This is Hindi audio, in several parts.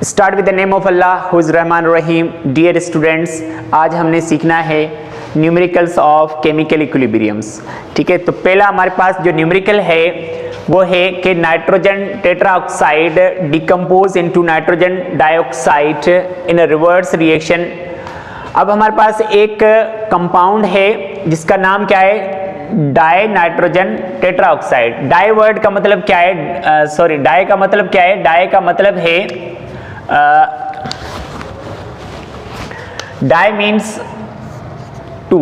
Start with the name of Allah who is रहमान रहीम। डियर स्टूडेंट्स, आज हमने सीखना है न्यूमेरिकल्स ऑफ केमिकल इक्विलिब्रियम्स। ठीक है, तो पहला हमारे पास जो न्यूमेरिकल है वो है कि nitrogen tetroxide decompose into nitrogen dioxide in a reverse reaction. अब हमारे पास एक कंपाउंड है जिसका नाम क्या है, dinitrogen tetraoxide. Di word का मतलब क्या है, डाई का मतलब क्या है, डाई का मतलब है डाई मीन्स 2,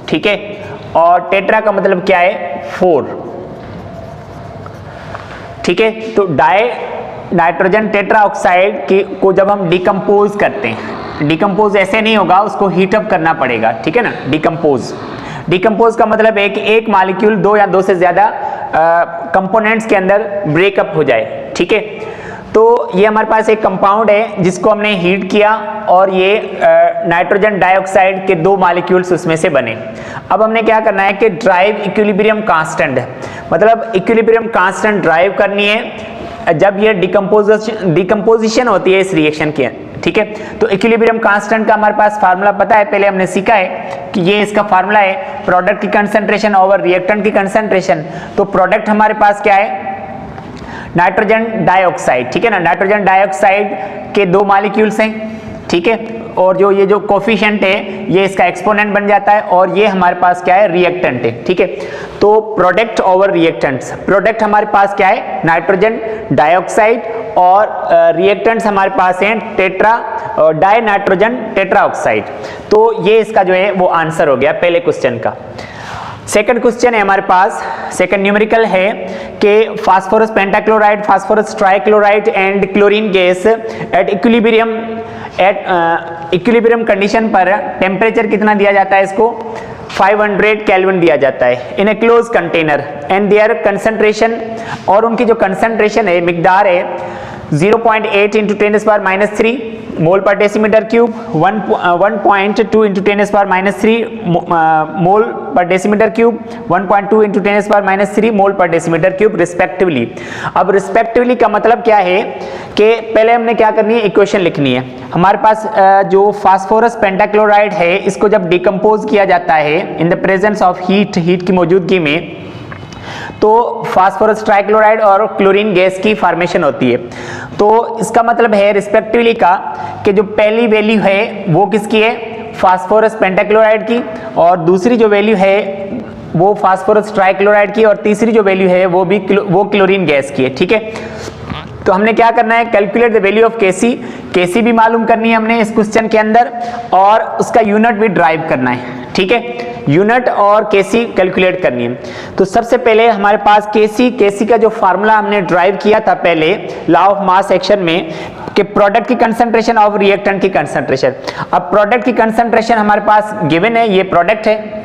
ठीक है, और टेट्रा का मतलब क्या है 4, ठीक है। तो डाई नाइट्रोजन टेट्राऑक्साइड को जब हम डिकम्पोज करते हैं, डिकम्पोज ऐसे नहीं होगा, उसको हीटअप करना पड़ेगा, ठीक है ना। डिकम्पोज का मतलब है कि एक मॉलिक्यूल दो या दो से ज्यादा कंपोनेंट्स के अंदर ब्रेकअप हो जाए, ठीक है। तो ये हमारे पास एक कंपाउंड है जिसको हमने हीट किया और ये नाइट्रोजन डाइऑक्साइड के दो मॉलिक्यूल्स उसमें से बने। अब हमने क्या करना है कि ड्राइव इक्विलिब्रियम कांस्टेंट, मतलब इक्विलिब्रियम कांस्टेंट ड्राइव करनी है जब ये डिकम्पोजिशन होती है इस रिएक्शन की, ठीक है। तो इक्विलिब्रियम कांस्टेंट का हमारे पास फार्मूला पता है, पहले हमने सीखा है कि ये इसका फार्मूला है प्रोडक्ट की कंसंट्रेशन ओवर रिएक्टेंट की कंसंट्रेशन। तो प्रोडक्ट हमारे पास क्या है, नाइट्रोजन डाइऑक्साइड, ठीक है ना। नाइट्रोजन डाइऑक्साइड के दो मॉलिक्यूल्स हैं, ठीक है, और जो ये जो कोफिशिएंट है ये इसका एक्सपोनेंट बन जाता है और ये हमारे पास क्या है, रिएक्टेंट है, ठीक है। तो प्रोडक्ट ओवर रिएक्टेंट्स, प्रोडक्ट हमारे पास क्या है, नाइट्रोजन डाइऑक्साइड, और रिएक्टेंट्स हमारे पास हैं डाई नाइट्रोजन टेट्राऑक्साइड। तो ये इसका जो है वो आंसर हो गया पहले क्वेश्चन का। सेकंड क्वेश्चन है हमारे पास, सेकंड न्यूमेरिकल है कि phosphorus pentachloride, phosphorus trichloride and chlorine gas at equilibrium condition पर टेम्परेचर कितना दिया जाता है, इसको 500 केल्विन दिया जाता है in a close container and their concentration, और उनकी जो कंसंट्रेशन है, मिकदार है 0.8 इंटू 10⁻³ मोल पर डेसीमीटर क्यूब, 1.2 इंटू 10⁻³ मोल पर डेसीमीटर क्यूब, 1.2 इंटू 10⁻³ मोल पर डेसीमीटर क्यूब रिस्पेक्टिवली। अब रिस्पेक्टिवली का मतलब क्या है कि पहले हमने क्या करनी है, इक्वेशन लिखनी है। हमारे पास जो फास्फोरस पेंटाक्लोराइड है इसको जब डिकम्पोज किया जाता है in the presence of heat की मौजूदगी में, तो फास्फोरस ट्राइक्लोराइड और क्लोरीन गैस की फॉर्मेशन होती है। तो इसका मतलब है रिस्पेक्टिवली का कि जो पहली वैल्यू है वो किसकी है, फास्फोरस पेंटाक्लोराइड की, और दूसरी जो वैल्यू है वो फास्फोरस ट्राइक्लोराइड की, और तीसरी जो वैल्यू है वो क्लोरीन गैस की है, ठीक है। तो हमने क्या करना है, कैलकुलेट द वैल्यू ऑफ केसी भी मालूम करनी है हमने इस क्वेश्चन के अंदर, और उसका यूनिट भी ड्राइव करना है, ठीक है। यूनिट और केसी कैलकुलेट करनी है। तो सबसे पहले हमारे पास केसी का जो फार्मूला हमने ड्राइव किया था पहले लॉ ऑफ मास एक्शन में, कि प्रोडक्ट की कंसंट्रेशन ऑफ रिएक्टेंट की कंसंट्रेशन। अब प्रोडक्ट की कंसंट्रेशन हमारे पास गिवन है, ये प्रोडक्ट है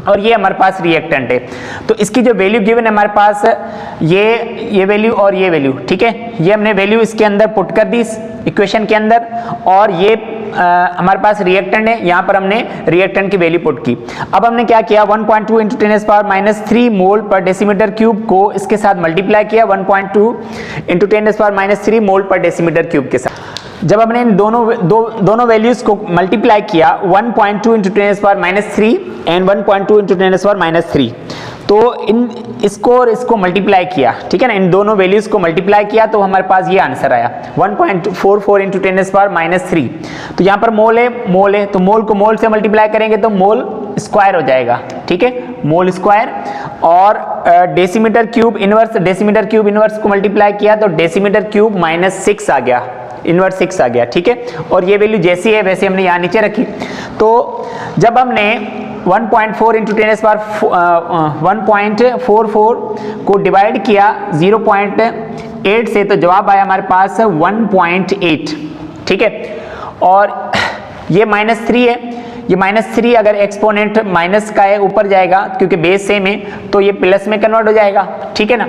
और ये हमारे पास रिएक्टेंट है। तो इसकी जो वैल्यू गिवन है हमारे पास, ये वैल्यू और ये वैल्यू, ठीक है, ये हमने वैल्यू इसके अंदर पुट कर दी इस इक्वेशन के अंदर, और ये हमारे पास रिएक्टेंट है, यहाँ पर हमने रिएक्टेंट की वैल्यू पुट की। अब हमने क्या किया, 1.2 इंटू 10⁻³ मोल पर डेसीमीटर क्यूब को इसके साथ मल्टीप्लाई किया 1.2 इंटू 10⁻³ मोल पर डेसीमीटर क्यूब के साथ। जब हमने इन दोनों वैल्यूज को मल्टीप्लाई किया 1.2 इंटू 10⁻³ एंड 1.2 इंटू 10⁻³, तो इसको मल्टीप्लाई किया, ठीक है ना, इन दोनों वैल्यूज को मल्टीप्लाई किया तो हमारे पास ये आंसर आया 1.44 इंटू 10⁻³। तो यहाँ पर मोल है, तो मोल को मोल से मल्टीप्लाई करेंगे तो मोल स्क्वायर हो जाएगा, ठीक है, मोल स्क्वायर, और डेसीमीटर क्यूब इनवर्स को मल्टीप्लाई किया तो डेसीमीटर क्यूब -6 आ गया, इनवर्स 6 आ गया, ठीक है। और ये वैल्यू जैसी है वैसे हमने यहाँ नीचे रखी। तो जब हमने 1.4 इंटू 1.44 को डिवाइड किया 0.8 से, तो जवाब आया हमारे पास 1.8, ठीक है। और ये -3 है, ये -3 अगर एक्सपोनेंट माइनस का है ऊपर जाएगा क्योंकि बेस सेम है, तो ये प्लस में कन्वर्ट हो जाएगा, ठीक है ना।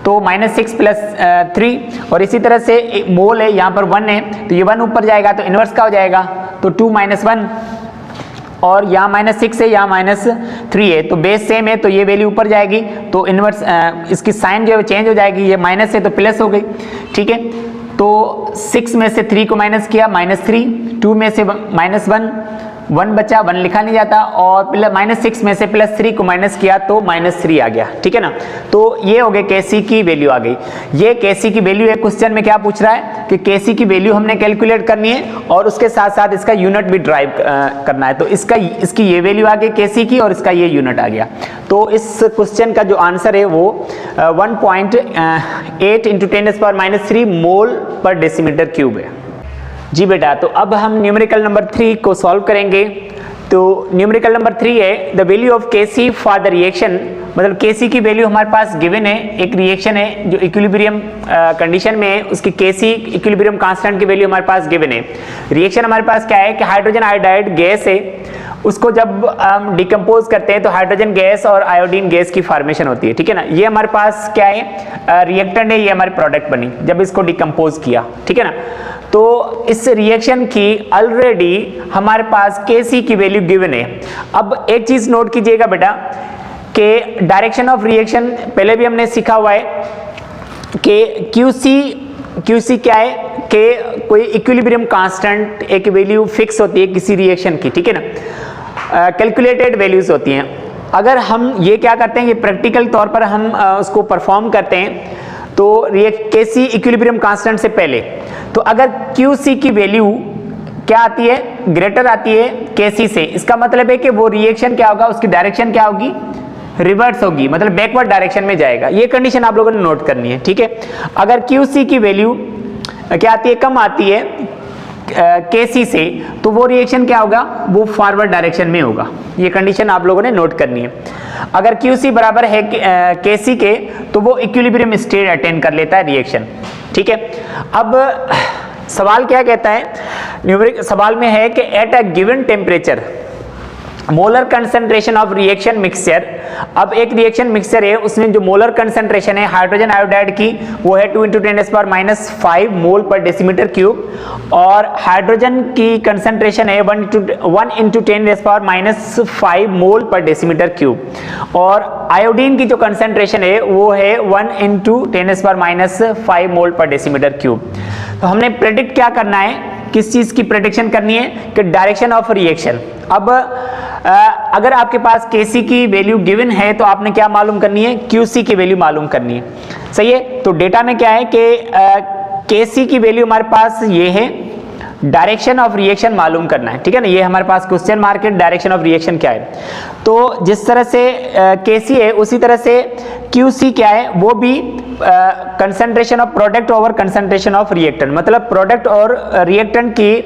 तो -6 + 3, और इसी तरह से मोल है, यहाँ पर 1 है, तो ये 1 ऊपर जाएगा तो इनवर्स का हो जाएगा, तो 2 - 1, और यहाँ -6 है, यहाँ -3 है, तो बेस सेम है, तो ये वैल्यू ऊपर जाएगी, तो इनवर्स इसकी साइन जो है चेंज हो जाएगी, ये माइनस है तो प्लस हो गई, ठीक है। तो 6 में से 3 को माइनस किया -3, 2 में से -1, 1 बचा, 1 लिखा नहीं जाता, और -6 में से +3 को माइनस किया तो -3 आ गया, ठीक है ना। तो ये हो गया केसी की वैल्यू आ गई। ये केसी की वैल्यू है। क्वेश्चन में क्या पूछ रहा है कि केसी की वैल्यू हमने कैलकुलेट करनी है और उसके साथ साथ इसका यूनिट भी ड्राइव करना है। तो इसकी ये वैल्यू आ गई केसी की और इसका ये यूनिट आ गया। तो इस क्वेश्चन का जो आंसर है वो 1.8 × 10⁻³ मोल पर डेसीमीटर क्यूब है। जी बेटा, तो अब हम न्यूमेरिकल नंबर 3 को सॉल्व करेंगे। तो न्यूमेरिकल नंबर 3 है the value of KC for the reaction, मतलब केसी की वैल्यू हमारे पास गिवन है। एक रिएक्शन है जो इक्विलिब्रियम कंडीशन में है, उसकी केसी इक्विलिब्रियम कांस्टेंट की वैल्यू हमारे पास गिवन है। रिएक्शन हमारे पास क्या है कि हाइड्रोजन आयोडाइड गैस है, उसको जब हम डिकम्पोज करते हैं तो हाइड्रोजन गैस और आयोडीन गैस की फॉर्मेशन होती है, ठीक है ना। ये हमारे पास क्या है, रिएक्टेंट है, ये हमारी प्रोडक्ट बनी जब इसको डिकम्पोज किया, ठीक है ना। तो इस रिएक्शन की ऑलरेडी हमारे पास केसी की वैल्यू गिवन है। अब एक चीज नोट कीजिएगा बेटा कि डायरेक्शन ऑफ रिएक्शन पहले भी हमने सीखा हुआ है कि क्यूसी क्या है कि कोई इक्विलिब्रियम कांस्टेंट एक वैल्यू फिक्स होती है किसी रिएक्शन की, ठीक है ना, कैलकुलेटेड वैल्यूज होती हैं। अगर हम ये क्या करते हैं, ये प्रैक्टिकल तौर पर हम उसको परफॉर्म करते हैं तो केसी इक्विलिब्रियम कांस्टेंट से पहले, तो अगर क्यूसी की वैल्यू क्या आती है, ग्रेटर आती है केसी से, इसका मतलब है कि वो रिएक्शन क्या होगा, उसकी डायरेक्शन क्या होगी, रिवर्स होगी, मतलब बैकवर्ड डायरेक्शन में जाएगा। ये कंडीशन आप लोगों ने नोट करनी है, ठीक है। अगर क्यूसी की वैल्यू क्या आती है, कम आती है केसी से, तो वो रिएक्शन क्या होगा, वो फॉरवर्ड डायरेक्शन में होगा। ये कंडीशन आप लोगों ने नोट करनी है। अगर क्यूसी बराबर है केसी के, तो वो इक्विलिब्रियम स्टेट अटेन कर लेता है रिएक्शन, ठीक है। अब सवाल क्या कहता है, न्यूमेरिक सवाल में है कि at a given temperature molar concentration of reaction mixture. अब एक रिएक्शन मिक्सचर है, उसमें जो मोलर कंसंट्रेशन है हाइड्रोजन आयोडाइड की वो है 2 × 10⁻⁵ मोल पर डेसीमीटर क्यूब, और हाइड्रोजन की कंसंट्रेशन है 1 × 10⁻⁵ मोल पर डेसीमीटर क्यूब, और आयोडीन की जो कंसंट्रेशन है वो है 1 × 10⁻⁵ मोल पर डेसीमीटर क्यूब। तो हमने प्रेडिक्ट क्या करना है, किस चीज की प्रेडिक्शन करनी है कि डायरेक्शन ऑफ रिएक्शन। अब अगर आपके पास केसी की वैल्यू गिवन है तो आपने क्या मालूम करनी है, क्यूसी की वैल्यू मालूम करनी है, सही है। तो डेटा में क्या है कि केसी की वैल्यू हमारे पास ये है, डायरेक्शन ऑफ रिएक्शन मालूम करना है, ठीक है ना। ये हमारे पास क्वेश्चन मार्क है, डायरेक्शन ऑफ रिएक्शन क्या है। तो जिस तरह से केसी है उसी तरह से क्यूसी क्या है, वो भी concentration of product over concentration of reactant, मतलब प्रोडक्ट और रिएक्टेंट की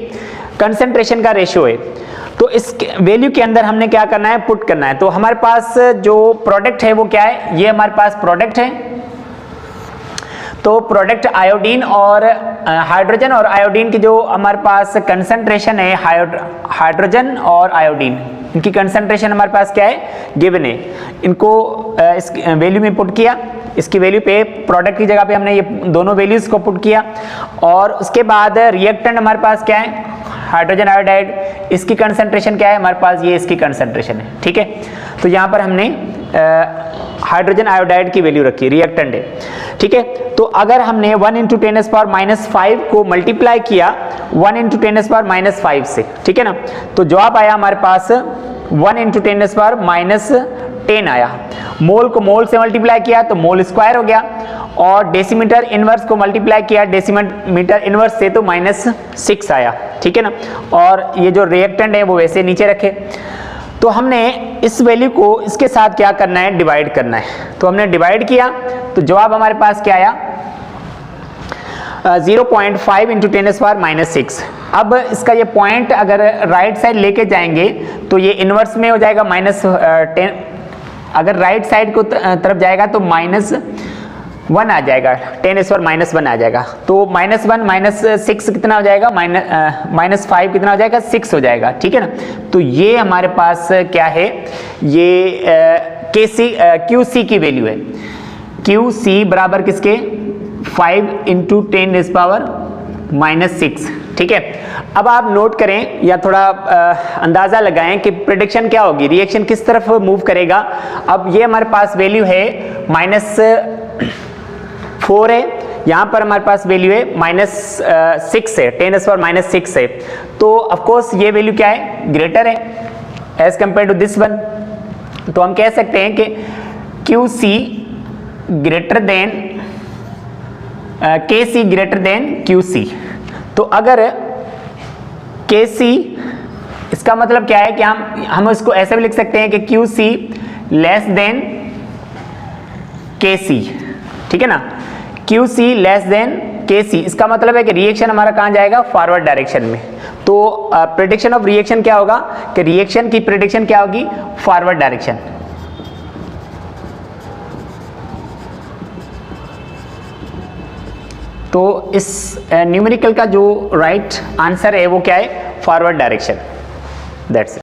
कंसंट्रेशन का रेशियो है। तो इस वैल्यू के अंदर हमने क्या करना है, पुट करना है। तो हमारे पास जो प्रोडक्ट है वो क्या है, ये हमारे पास प्रोडक्ट है। तो प्रोडक्ट आयोडीन और हाइड्रोजन और आयोडीन की जो हमारे पास कंसंट्रेशन है, हाइड्रोजन और आयोडीन इनकी कंसंट्रेशन हमारे पास क्या है, गिवन है। इनको इस वैल्यू में पुट किया, इसकी वैल्यू पे प्रोडक्ट की जगह पे हमने ये दोनों वैल्यूज को पुट किया, और उसके बाद रिएक्टेंट हमारे पास क्या है, हाइड्रोजन आयोडाइड, इसकी कंसंट्रेशन क्या है हमारे पास, ये इसकी कंसंट्रेशन है, ठीक है। तो यहाँ पर हमने हाइड्रोजन आयोडाइड की वैल्यू रखी, रिएक्टेंट है, ठीक है। तो अगर हमने 1 × 10⁻⁵ को मल्टीप्लाई किया 1 × 10⁻⁵ से, ठीक है ना, तो जवाब आया हमारे पास 1 × 10⁻10 आया। मोल को मोल से मल्टीप्लाई किया तो मोल स्क्वायर हो गया, और डेसीमीटर इनवर्स को मल्टीप्लाई किया डेसीमीटर इनवर्स से तो -6 आया, ठीक है ना। और ये जो रिएक्टेंट है वो वैसे नीचे रखे। तो हमने इस वैल्यू को इसके साथ क्या करना है, डिवाइड करना है। तो हमने डिवाइड किया तो जवाब हमारे पास क्या आया, 0.5 × 10⁻⁻6। अब इसका ये पॉइंट अगर राइट साइड लेके जाएंगे तो ये इनवर्स में हो जाएगा -10, अगर राइट साइड को तरफ जाएगा तो -1 आ जाएगा, 10⁻⁻1 आ जाएगा। तो -1 -6 कितना हो जाएगा, -5 कितना हो जाएगा, 6 हो जाएगा, ठीक है ना। तो ये हमारे पास क्या है, ये क्यूसी की वैल्यू है। क्यूसी बराबर किसके, 5 × 10⁻⁻6, ठीक है। अब आप नोट करें या थोड़ा अंदाजा लगाएं कि प्रेडिक्शन क्या होगी, रिएक्शन किस तरफ मूव करेगा। अब ये हमारे पास वैल्यू है -4 है, यहाँ पर हमारे पास वैल्यू है -6 है, 10⁻⁻6 है, तो ऑफकोर्स ये वैल्यू क्या है, ग्रेटर है as compare to this one. तो हम कह सकते हैं कि QC greater than KC greater than QC। तो अगर KC, इसका मतलब क्या है कि हम इसको ऐसे भी लिख सकते हैं कि QC लेस देन KC, ठीक है ना, QC लेस देन KC, इसका मतलब है कि रिएक्शन हमारा कहां जाएगा, फॉरवर्ड डायरेक्शन में। तो प्रेडिक्शन ऑफ रिएक्शन क्या होगा कि रिएक्शन की प्रेडिक्शन क्या होगी, फॉरवर्ड डायरेक्शन। तो इस न्यूमेरिकल का जो राइट आंसर है वो क्या है, फॉरवर्ड डायरेक्शन। That's it.